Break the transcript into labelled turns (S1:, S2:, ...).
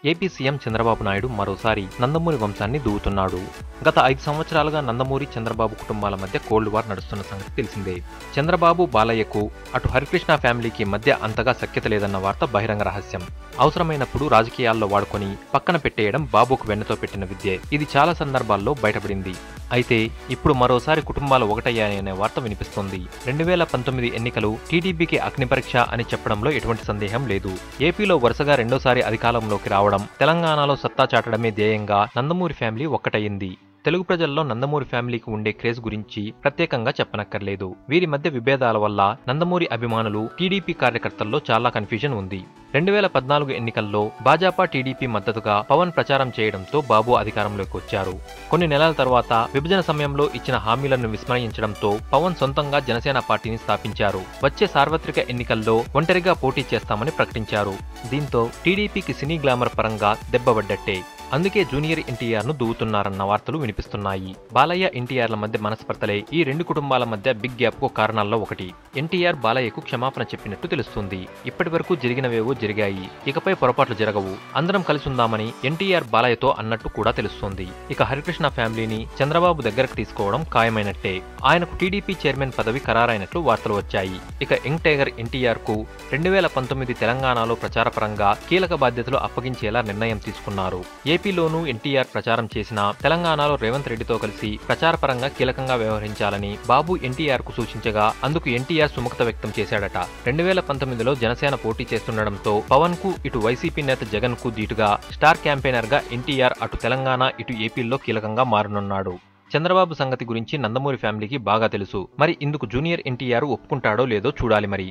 S1: AP CM Chandrababu Naidu మరోసారి నందమూరి వంశాన్ని దూవుతున్నాడు. గత 5 సంవత్సరాలుగా నందమూరి, చంద్రబాబు కుటుంబాల మధ్య కోల్డ్ వార్ నడుస్తున్న సంగతి తెలిసిందే. చంద్రబాబు, బాలయ్యకు అటు హరికృష్ణ ఫ్యామిలీకి మధ్య అంతగా సఖ్యత లేదన్న వార్త బహిరంగ రహస్యం. అవసరమైనప్పుడు రాజకీయాల్లో వాడుకొని పక్కన పెట్టేయడం బాబుకు వెన్నతో పెట్టిన విద్యే. ఇది చాలా సందర్భాల్లో బయటపడింది. అయితే ఇప్పుడు మరోసారి కుటుంబాలు ఒకటయ్యాయనే వార్త వినిపిస్తోంది. 2019 ఎన్నికలు టీడీపీకి అగ్నిపరీక్ష అని చెప్పడంలో ఎటువంటి సందేహం లేదు. ఏపీలో వరుసగా రెండోసారి అధికారంలోకి రావడం, తెలంగాణలో సత్తా చాటడమే ధ్యేయంగా నందమూరి ఫ్యామిలీ ఒక్కటయ్యింది. తెలుగు ప్రజల్లో నందమూరి ఫ్యామిలీకి ఉండే క్రేజ్ గురించి ప్రత్యేకంగా చెప్పనక్కర్లేదు. వీరి మధ్య విభేదాల వల్ల నందమూరి అభిమానులు, టీడీపీ కార్యకర్తల్లో చాలా కన్ఫ్యూజన్ ఉంది. 2014 ఎన్నికల్లో భాజపా, టీడీపీ మద్దతుగా పవన్ ప్రచారం చేయడంతో బాబు అధికారంలోకి వచ్చారు. కొన్ని నెలల తర్వాత విభజన సమయంలో ఇచ్చిన హామీలను విస్మరించడంతో పవన్ సొంతంగా జనసేన పార్టీని స్థాపించారు. వచ్చే సార్వత్రిక ఎన్నికల్లో ఒంటరిగా పోటీ చేస్తామని ప్రకటించారు. దీంతో టీడీపీకి సినీ గ్లామర్ పరంగా దెబ్బపడ్డట్టే. అందుకే జూనియర్ ఎన్టీఆర్ ను దూవుతున్నారన్న వార్తలు వినిపిస్తున్నాయి. బాలయ్య, ఎన్టీఆర్ల మధ్య మనస్పర్ధలే ఈ రెండు కుటుంబాల మధ్య బిగ్ గ్యాప్ కు కారణాల్లో ఒకటి. ఎన్టీఆర్ బాలయ్యకు క్షమాపణ చెప్పినట్టు తెలుస్తుంది. ఇప్పటి వరకు జరిగినవేవో జరిగాయి, ఇకపై పొరపాట్లు జరగవు, అందరం కలిసి ఉందామని ఎన్టీఆర్ బాలయ్యతో అన్నట్టు కూడా తెలుస్తోంది. ఇక హరికృష్ణ ఫ్యామిలీని చంద్రబాబు దగ్గరకు తీసుకోవడం ఖాయమైనట్టే. ఆయనకు టీడీపీ చైర్మన్ పదవి ఖరారైనట్లు వార్తలు వచ్చాయి. ఇక యంగ్ టైగర్ ఎన్టీఆర్ కు 2019 తెలంగాణలో ప్రచారపరంగా కీలక బాధ్యతలు అప్పగించేలా నిర్ణయం తీసుకున్నారు. ఏపీలోనూ ఎన్టీఆర్ ప్రచారం చేసినా తెలంగాణలో రేవంత్ రెడ్డితో కలిసి ప్రచారపరంగా కీలకంగా వ్యవహరించాలని బాబు ఎన్టీఆర్ కు సూచించగా అందుకు ఎన్టీఆర్ సుముఖత వ్యక్తం చేశాడట. 2019లో జనసేన పోటీ చేస్తుండటంతో పవన్ కు, ఇటు వైసీపీ నేత జగన్ కు దీటుగా స్టార్ క్యాంపెయినర్ గా ఎన్టీఆర్ అటు తెలంగాణ, ఇటు ఏపీల్లో కీలకంగా మారనున్నాడు. చంద్రబాబు సంగతి గురించి నందమూరి ఫ్యామిలీకి బాగా తెలుసు. మరి ఇందుకు జూనియర్ ఎన్టీఆర్ ఒప్పుకుంటాడో లేదో చూడాలి మరి.